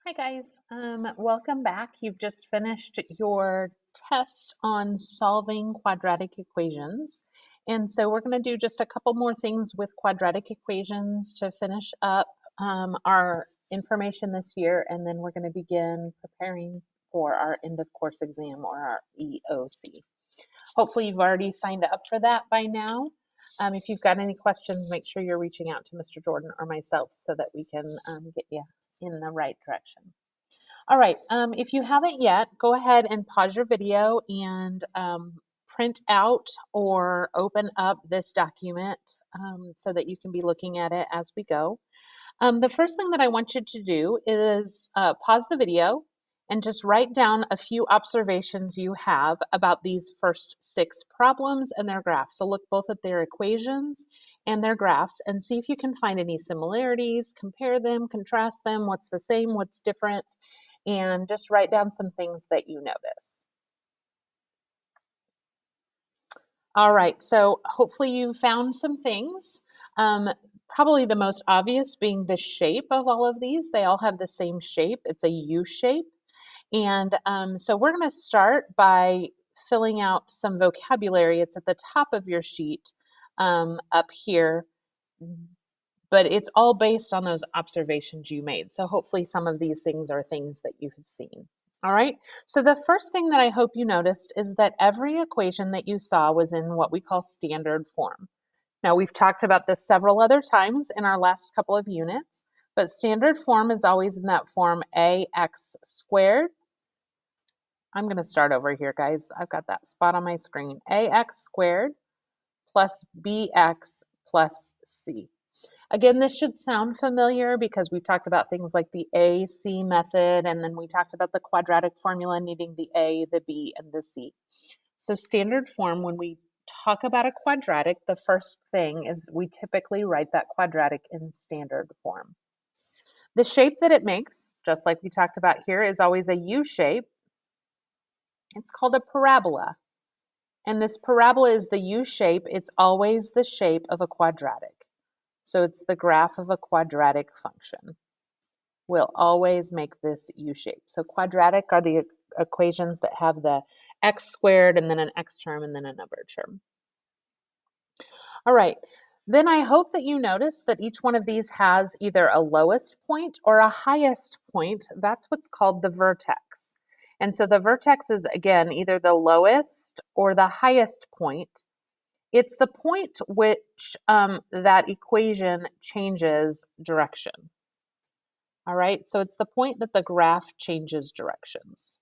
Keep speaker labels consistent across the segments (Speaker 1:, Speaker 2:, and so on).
Speaker 1: Hi guys, welcome back. You've just finished your test on solving quadratic equations. And so we're going to do just a couple more things with quadratic equations to finish up our information this year. And then we're going to begin preparing for our end of course exam or our EOC. Hopefully you've already signed up for that by now. If you've got any questions, make sure you're reaching out to Mr. Jordan or myself so that we can get you in the right direction. All right, if you haven't yet, go ahead and pause your video and print out or open up this document so that you can be looking at it as we go. The first thing that I want you to do is pause the video and just write down a few observations you have about these first 6 problems and their graphs. So look both at their equations and their graphs and see if you can find any similarities, compare them, contrast them, what's the same, what's different, and just write down some things that you notice. All right, so hopefully you found some things. Probably the most obvious being the shape of all of these. They all have the same shape. It's a U shape. And so we're going to start by filling out some vocabulary. It's at the top of your sheet up here, but it's all based on those observations you made. So hopefully some of these things are things that you have seen. All right, so the first thing that I hope you noticed is that every equation that you saw was in what we call standard form. Now, we've talked about this several other times in our last couple of units, but standard form is always in that form ax squared. I'm going to start over here, guys. I've got that spot on my screen. Ax squared plus bx plus c. Again, this should sound familiar because we've talked about things like the AC method, and then we talked about the quadratic formula needing the A, the B, and the C. So standard form, when we talk about a quadratic, the first thing is we typically write that quadratic in standard form. The shape that it makes, just like we talked about here, is always a U shape. It's called a parabola. And this parabola is the U shape. It's always the shape of a quadratic. So it's the graph of a quadratic function. We'll always make this U shape. So quadratic are the equations that have the x squared and then an x term and then a number term. All right, then I hope that you notice that each one of these has either a lowest point or a highest point. That's what's called the vertex. And so the vertex is, again, either the lowest or the highest point. It's the point which that equation changes direction. All right, so it's the point that the graph changes directions.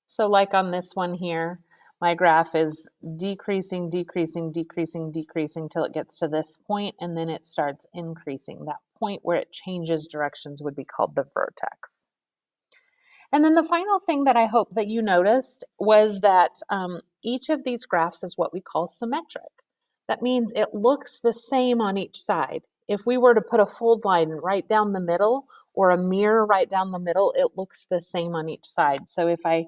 Speaker 1: So like on this one here, my graph is decreasing, decreasing, decreasing, decreasing till it gets to this point, and then it starts increasing. That point where it changes directions would be called the vertex. And then the final thing that I hope that you noticed was that each of these graphs is what we call symmetric. That means it looks the same on each side. If we were to put a fold line right down the middle or a mirror right down the middle, it looks the same on each side. So if I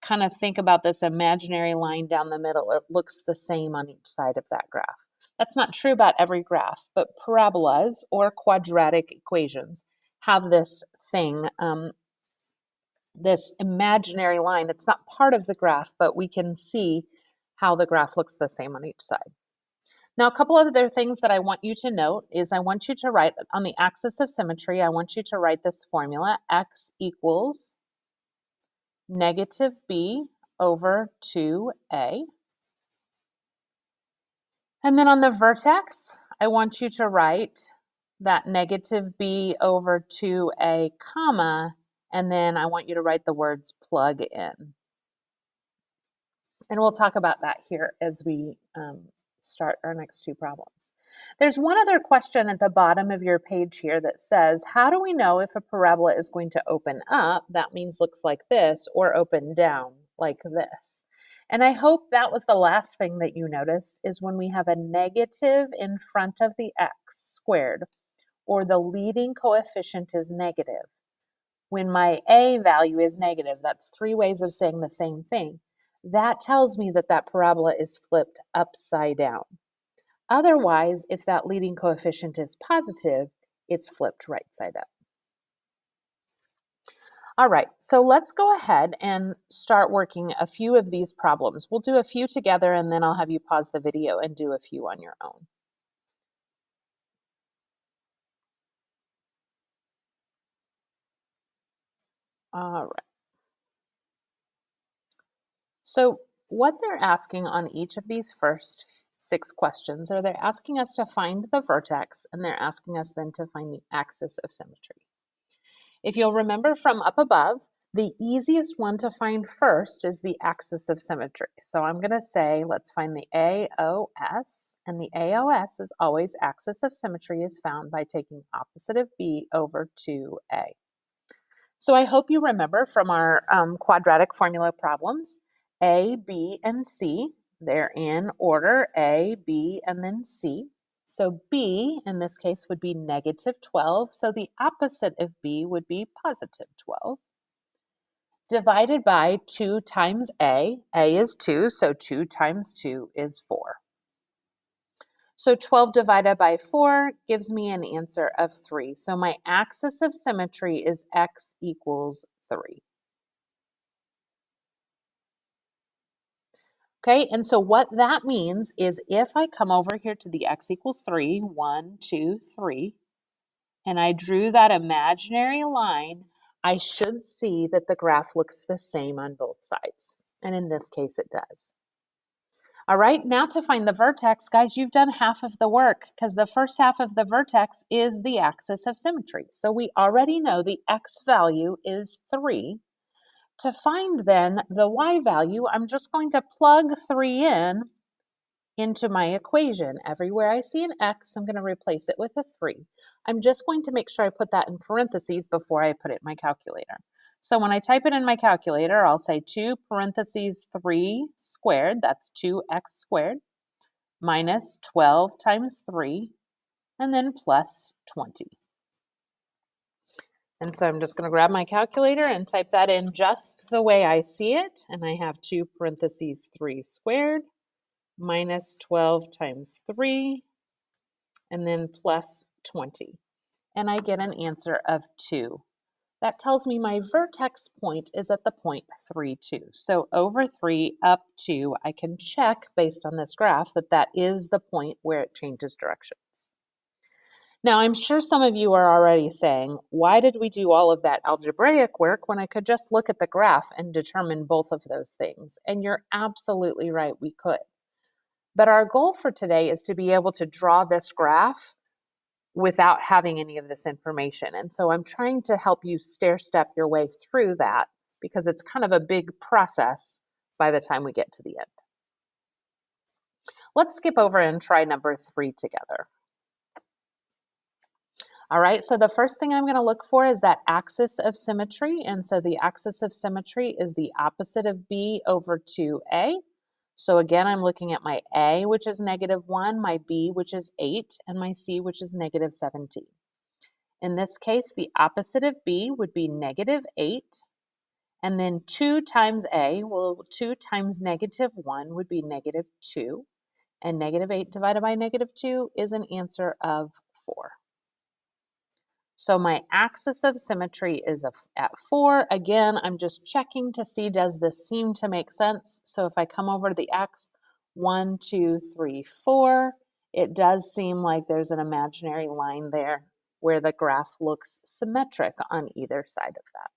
Speaker 1: kind of think about this imaginary line down the middle, it looks the same on each side of that graph. That's not true about every graph, but parabolas or quadratic equations have this thing, this imaginary line. It's not part of the graph, but we can see how the graph looks the same on each side. Now, a couple of other things that I want you to note is I want you to write on the axis of symmetry, I want you to write this formula, x equals negative b over 2a. And then on the vertex, I want you to write that negative b over 2a comma, and then I want you to write the words plug in. And we'll talk about that here as we start our next 2 problems. There's one other question at the bottom of your page here that says, how do we know if a parabola is going to open up, that means looks like this, or open down like this? And I hope that was the last thing that you noticed, is when we have a negative in front of the x squared, or the leading coefficient is negative. When my a value is negative, that's 3 ways of saying the same thing. That tells me that that parabola is flipped upside down. Otherwise, if that leading coefficient is positive, it's flipped right side up. All right, so let's go ahead and start working a few of these problems. We'll do a few together and then I'll have you pause the video and do a few on your own. All right. So what they're asking on each of these first 6 questions are they're asking us to find the vertex and they're asking us then to find the axis of symmetry. If you'll remember from up above, the easiest one to find first is the axis of symmetry. So I'm going to say, let's find the AOS. And the AOS is always axis of symmetry is found by taking opposite of B over 2A. So I hope you remember from our quadratic formula problems, A, B, and C. They're in order, A, B, and then C. So B, in this case, would be negative 12. So the opposite of B would be positive 12. Divided by 2 times A. A is 2, so 2 times 2 is 4. So 12 divided by 4 gives me an answer of 3. So my axis of symmetry is x equals 3. Okay, and so what that means is if I come over here to the x equals 3, 1, 2, 3, and I drew that imaginary line, I should see that the graph looks the same on both sides. And in this case, it does. All right, now to find the vertex, guys, you've done half of the work because the first half of the vertex is the axis of symmetry. So we already know the x value is 3. To find then the y value, I'm just going to plug 3 into my equation. Everywhere I see an x, I'm going to replace it with a 3. I'm just going to make sure I put that in parentheses before I put it in my calculator. So when I type it in my calculator, I'll say 2 parentheses 3 squared, that's 2x squared, minus 12 times 3, and then plus 20. And so I'm just going to grab my calculator and type that in just the way I see it. And I have 2 parentheses 3 squared minus 12 times 3 and then plus 20. And I get an answer of 2. That tells me my vertex point is at the point 3, 2. So over 3 up 2, I can check based on this graph that that is the point where it changes directions. Now, I'm sure some of you are already saying, why did we do all of that algebraic work when I could just look at the graph and determine both of those things? And you're absolutely right, we could. But our goal for today is to be able to draw this graph without having any of this information. And so I'm trying to help you stair-step your way through that because it's kind of a big process by the time we get to the end. Let's skip over and try number 3 together. All right, so the first thing I'm going to look for is that axis of symmetry. And so the axis of symmetry is the opposite of B over 2A. So again, I'm looking at my A, which is -1, my B, which is 8, and my C, which is -17. In this case, the opposite of B would be -8. And then 2 times A, well, 2 times -1 would be -2. And -8 divided by -2 is an answer of 4. So my axis of symmetry is at 4. Again, I'm just checking to see, does this seem to make sense? So if I come over to the x, 1, 2, 3, 4, it does seem like there's an imaginary line there where the graph looks symmetric on either side of that.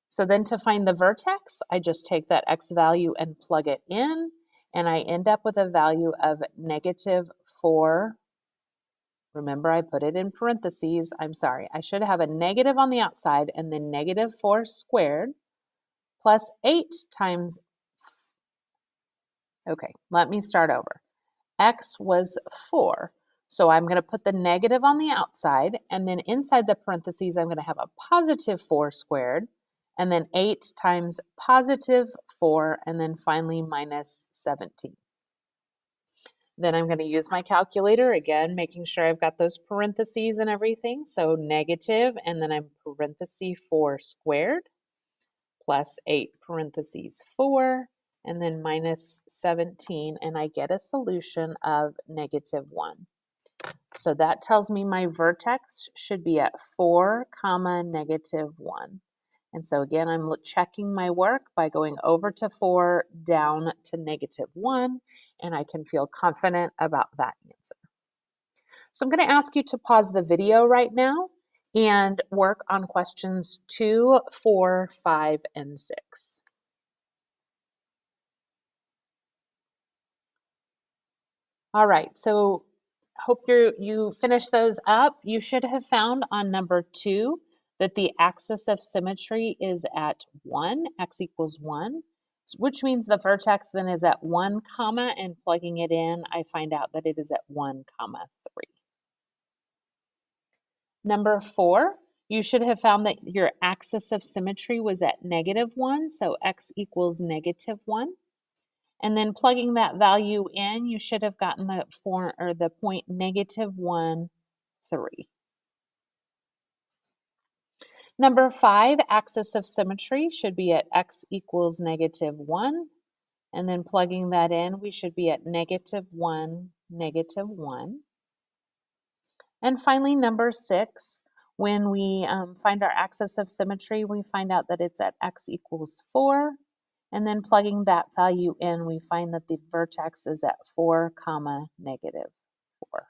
Speaker 1: So then to find the vertex, I just take that x value and plug it in, and I end up with a value of -4. Remember, I put it in parentheses. I'm sorry, I should have a negative on the outside and then -4 squared plus 8 times, okay, let me start over. X was 4, so I'm going to put the negative on the outside, and then inside the parentheses, I'm going to have a +4 squared, and then 8 times +4, and then finally -17. Then I'm going to use my calculator again, making sure I've got those parentheses and everything. So negative, and then I'm parenthesis 4 squared plus 8 parentheses 4, and then minus 17, and I get a solution of negative 1. So that tells me my vertex should be at 4, comma, negative 1. And so again, I'm checking my work by going over to 4, down to negative 1, and I can feel confident about that answer. So I'm going to ask you to pause the video right now and work on questions 2, 4, 5, and 6. All right, so hope you finish those up. You should have found on number 2 that the axis of symmetry is at 1, x equals 1, which means the vertex then is at 1, comma, and plugging it in, I find out that it is at 1, comma, 3. Number 4, you should have found that your axis of symmetry was at negative 1, so x equals negative 1. And then plugging that value in, you should have gotten the point negative 1, 3. Number 5, axis of symmetry should be at x equals negative 1. And then plugging that in, we should be at negative 1, negative 1. And finally, number 6, when we find our axis of symmetry, we find out that it's at x equals 4. And then plugging that value in, we find that the vertex is at 4, comma, negative 4.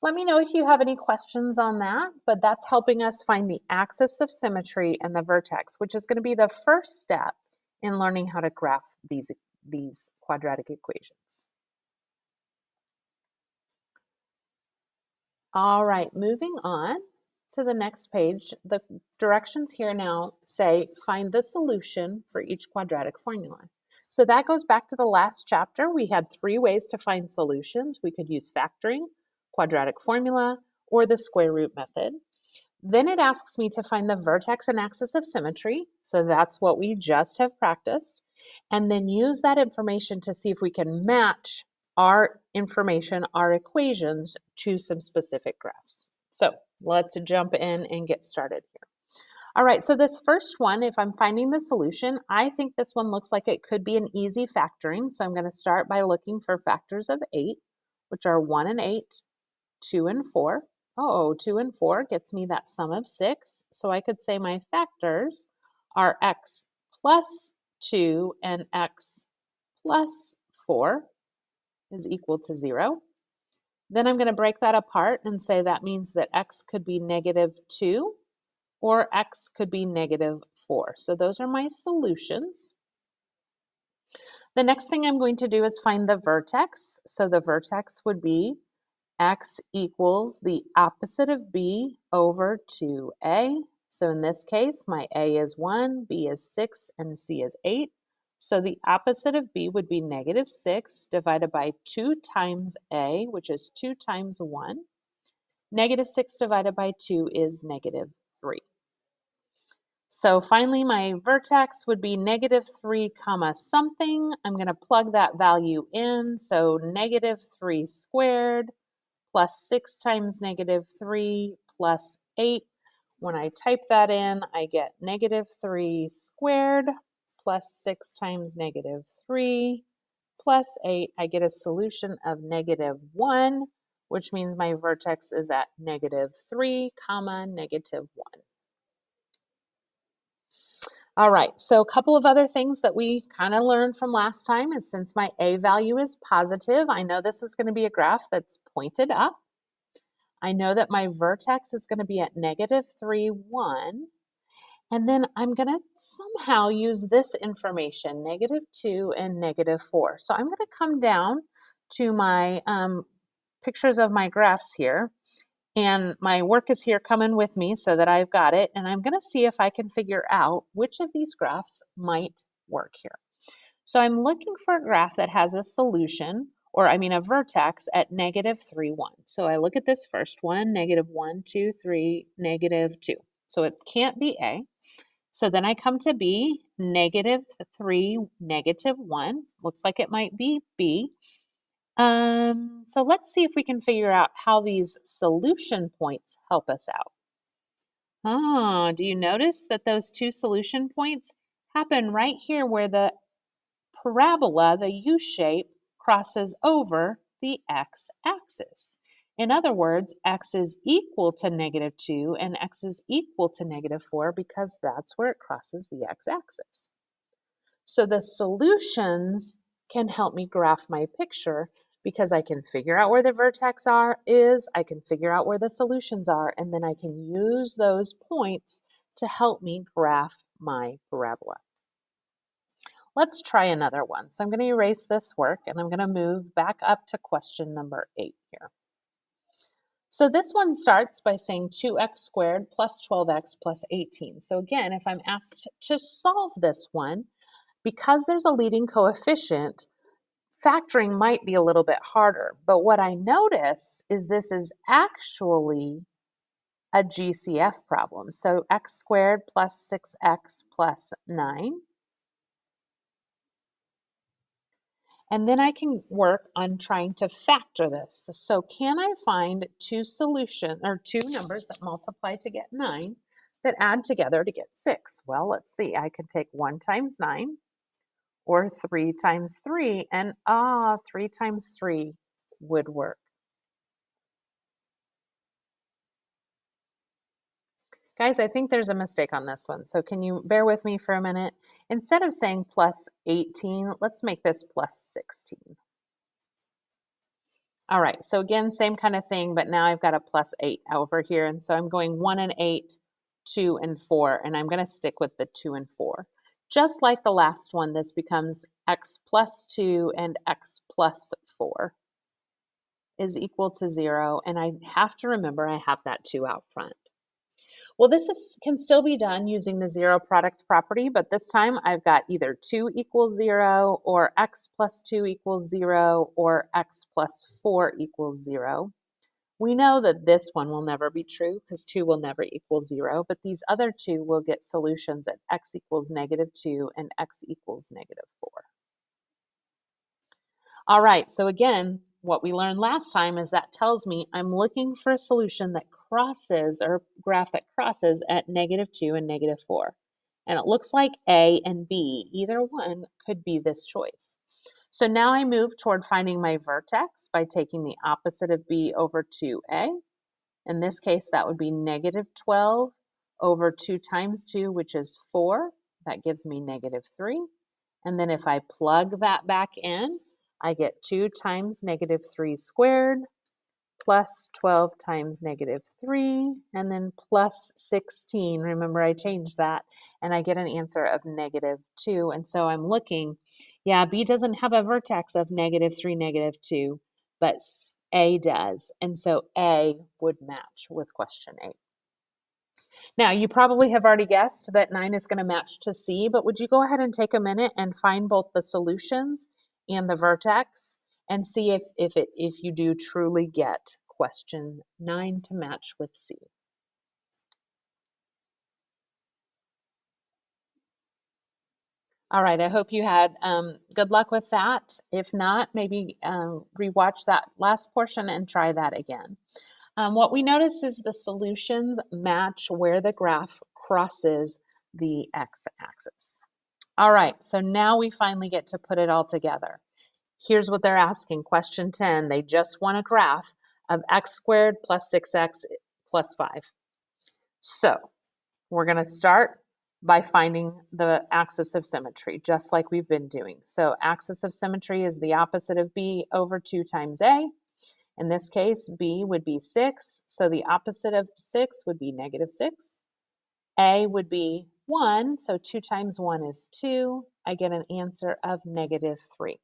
Speaker 1: Let me know if you have any questions on that, but that's helping us find the axis of symmetry and the vertex, which is going to be the first step in learning how to graph these quadratic equations. All right, moving on to the next page. The directions here now say find the solution for each quadratic formula. So that goes back to the last chapter. We had 3 ways to find solutions. We could use factoring, quadratic formula, or the square root method. Then it asks me to find the vertex and axis of symmetry. So that's what we just have practiced. And then use that information to see if we can match our information, our equations, to some specific graphs. So let's jump in and get started here. All right, so this first one, if I'm finding the solution, I think this one looks like it could be an easy factoring. So I'm going to start by looking for factors of 8, which are 1 and 8, 2 and 4. Oh, 2 and 4 gets me that sum of 6. So I could say my factors are x plus 2 and x plus 4 is equal to 0. Then I'm going to break that apart and say that means that x could be negative 2 or x could be negative 4. So those are my solutions. The next thing I'm going to do is find the vertex. So the vertex would be x equals the opposite of b over 2a. So in this case, my a is 1, b is 6, and c is 8. So the opposite of b would be negative 6 divided by 2 times a, which is 2 times 1. Negative 6 divided by 2 is negative 3. So finally, my vertex would be negative 3 comma something. I'm going to plug that value in. So negative 3 squared plus 6 times negative 3 plus 8. When I type that in, I get negative 3 squared plus 6 times negative 3 plus 8. I get a solution of negative 1, which means my vertex is at negative 3 comma negative 1. All right, so a couple of other things that we kind of learned from last time is since my a value is positive, I know this is going to be a graph that's pointed up. I know that my vertex is going to be at negative 3, 1. And then I'm going to somehow use this information, negative 2 and negative 4. So I'm going to come down to my pictures of my graphs here. And my work is here coming with me so that I've got it. And I'm going to see if I can figure out which of these graphs might work here. So I'm looking for a graph that has a solution, or I mean a vertex at negative 3, 1. So I look at this first one, negative 1, 2, 3, negative 2. So it can't be A. So then I come to B, negative 3, negative 1. Looks like it might be B. So let's see if we can figure out how these solution points help us out. Do you notice that those 2 solution points happen right here where the parabola, the U shape, crosses over the x-axis. In other words, x is equal to -2 and x is equal to -4 because that's where it crosses the x-axis. So the solutions can help me graph my picture because I can figure out where the vertex is, I can figure out where the solutions are, and then I can use those points to help me graph my parabola. Let's try another one. So I'm going to erase this work and I'm going to move back up to question number 8 here. So this one starts by saying 2x squared plus 12x plus 18. So again, if I'm asked to solve this one, because there's a leading coefficient, factoring might be a little bit harder. But what I notice is this is actually a GCF problem. So x squared plus 6x plus 9. And then I can work on trying to factor this. So can I find two numbers that multiply to get 9 that add together to get 6? Well, let's see. I can take 1 times 9 or 3 times 3, and 3 times 3 would work. Guys, I think there's a mistake on this one. So can you bear with me for a minute? Instead of saying plus 18, let's make this plus 16. All right, so again, same kind of thing, but now I've got a plus 8 over here. And so I'm going 1 and 8, 2 and 4, and I'm going to stick with the 2 and 4. Just like the last one, this becomes x plus 2 and x plus 4 is equal to 0. And I have to remember I have that 2 out front. Well, this can still be done using the zero product property, but this time I've got either 2 equals 0 or x plus 2 equals 0 or x plus 4 equals 0. We know that this one will never be true because 2 will never equal 0, but these other two will get solutions at x equals -2 and x equals -4. All right, so again, what we learned last time is that tells me I'm looking for a solution that crosses, or graph that crosses at -2 and -4. And it looks like A and B, either one could be this choice. So now I move toward finding my vertex by taking the opposite of B over 2A. In this case, that would be -12 over 2 times 2, which is 4. That gives me -3. And then if I plug that back in, I get 2 times -3 squared plus 12 times -3, and then plus 16. Remember, I changed that, and I get an answer of -2. And so I'm looking, yeah, B doesn't have a vertex of -3, -2, but A does. And so A would match with question 8. Now, you probably have already guessed that 9 is going to match to C, but would you go ahead and take a minute and find both the solutions and the vertex and see if you do truly get question 9 to match with C. All right, I hope you had good luck with that. If not, maybe rewatch that last portion and try that again. What we notice is the solutions match where the graph crosses the x-axis. All right, so now we finally get to put it all together. Here's what they're asking. Question 10, they just want a graph of x squared plus 6x plus 5. So we're going to start by finding the axis of symmetry, just like we've been doing. So axis of symmetry is the opposite of B over 2 times A. In this case, B would be 6, so the opposite of 6 would be -6. A would be 1, so 2 times 1 is 2. I get an answer of -3.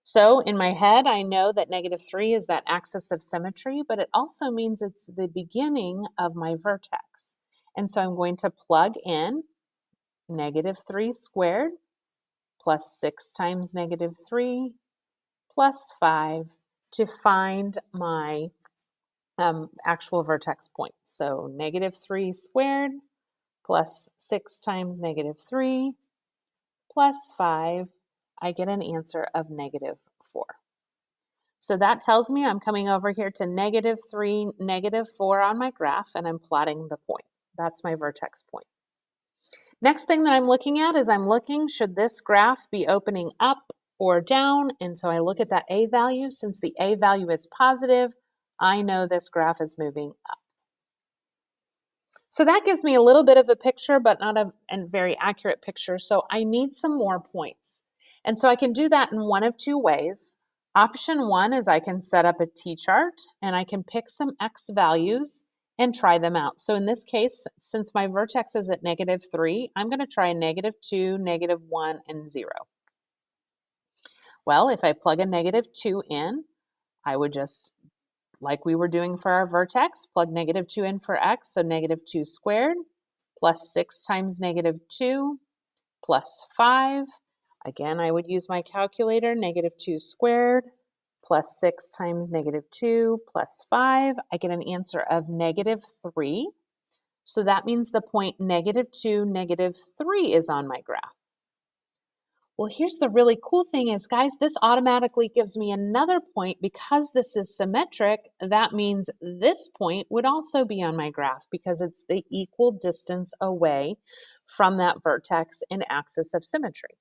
Speaker 1: So in my head, I know that -3 is that axis of symmetry, but it also means it's the beginning of my vertex. And so I'm going to plug in -3 squared plus 6 times -3 plus 5 to find my actual vertex point. So -3 squared plus 6 times -3 plus 5, I get an answer of -4. So that tells me I'm coming over here to -3, -4 on my graph, and I'm plotting the point. That's my vertex point. Next thing that I'm looking at is should this graph be opening up or down? And so I look at that A value. Since the A value is positive, I know this graph is moving up. So that gives me a little bit of a picture, but not a very accurate picture. So I need some more points. And so I can do that in one of two ways. Option one is I can set up a t-chart and I can pick some x values and try them out. So in this case, since my vertex is at -3, I'm going to try -2, -1, and 0. Well, if I plug a -2 in, I would just, like we were doing for our vertex, plug -2 in for x, so -2 squared plus 6 times -2 plus 5. Again, I would use my calculator, -2 squared plus 6 times -2 plus 5. I get an answer of -3. So that means the point -2, -3 is on my graph. Well, here's the really cool thing is, guys, this automatically gives me another point because this is symmetric. That means this point would also be on my graph because it's the equal distance away from that vertex and axis of symmetry.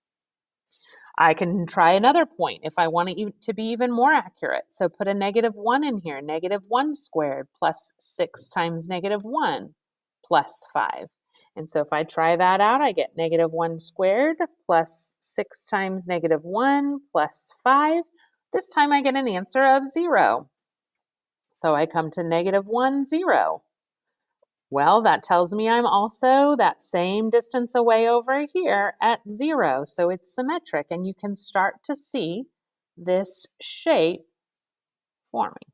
Speaker 1: I can try another point if I want it to be even more accurate. So put a -1 in here, -1 squared plus 6 times -1 plus 5. And so if I try that out, I get -1 squared plus 6 times -1 plus 5. This time I get an answer of 0. So I come to -1, 0. Well, that tells me I'm also that same distance away over here at 0. So it's symmetric, and you can start to see this shape forming.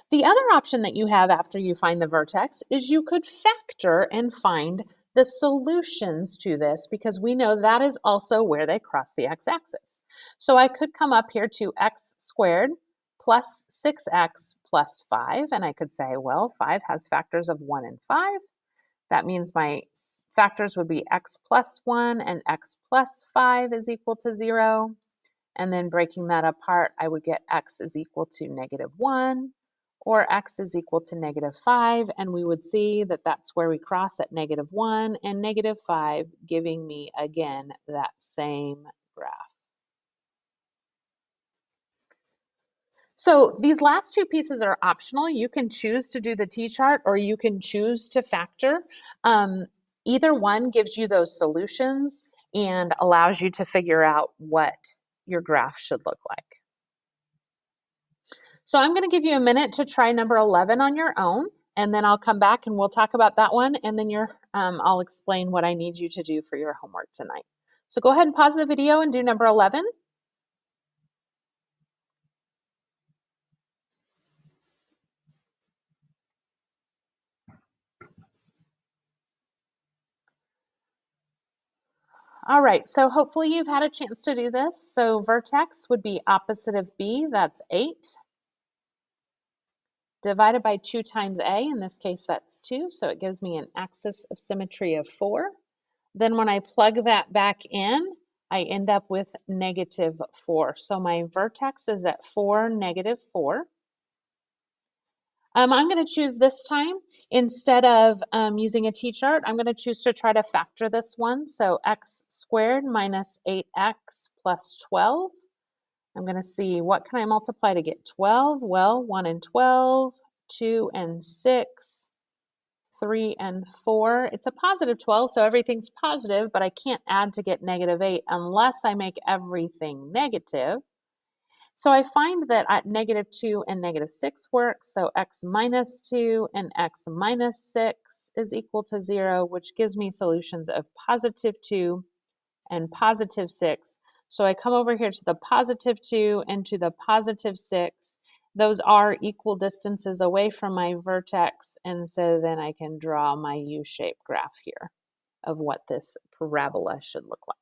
Speaker 1: The other option that you have after you find the vertex is you could factor and find the solutions to this because we know that is also where they cross the x-axis. So I could come up here to x squared plus 6x plus 5, and I could say, well, 5 has factors of 1 and 5. That means my factors would be x plus 1 and x plus 5 is equal to 0. And then breaking that apart, I would get x is equal to -1 or x is equal to -5. And we would see that that's where we cross at -1 and -5, giving me, again, that same graph. So these last two pieces are optional. You can choose to do the t-chart or you can choose to factor. Either one gives you those solutions and allows you to figure out what your graph should look like. So I'm going to give you a minute to try number 11 on your own, and then I'll come back and we'll talk about that one, and then I'll explain what I need you to do for your homework tonight. So go ahead and pause the video and do number 11. All right, so hopefully you've had a chance to do this. So vertex would be opposite of B, that's 8, divided by 2 times A, in this case that's 2, so it gives me an axis of symmetry of 4. Then when I plug that back in, I end up with -4. So my vertex is at 4, -4. I'm going to choose this time, instead of using a t-chart, I'm going to choose to try to factor this one. So x squared minus 8x plus 12. I'm going to see what can I multiply to get 12. Well, 1 and 12, 2 and 6, 3 and 4. It's a positive 12, so everything's positive, but I can't add to get -8 unless I make everything negative. So I find that at -2 and -6 work, so x minus 2 and x minus 6 is equal to 0, which gives me solutions of +2 and +6. So I come over here to the +2 and to the +6. Those are equal distances away from my vertex, and so then I can draw my U-shaped graph here of what this parabola should look like.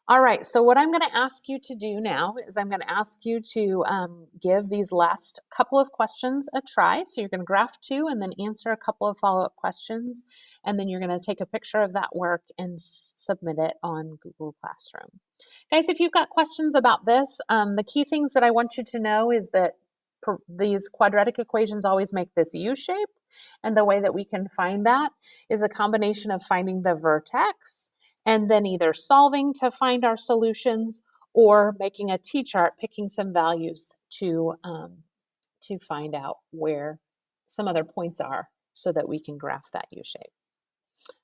Speaker 1: All right, so what I'm going to ask you to do now is I'm going to ask you to give these last couple of questions a try. So you're going to graph 2 and then answer a couple of follow-up questions, and then you're going to take a picture of that work and submit it on Google Classroom. Guys, if you've got questions about this, the key things that I want you to know is that these quadratic equations always make this U shape, And the way that we can find that is a combination of finding the vertex and then either solving to find our solutions or making a t-chart, picking some values to find out where some other points are so that we can graph that U-shape.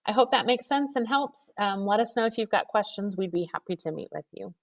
Speaker 1: I hope that makes sense and helps. Let us know if you've got questions. We'd be happy to meet with you.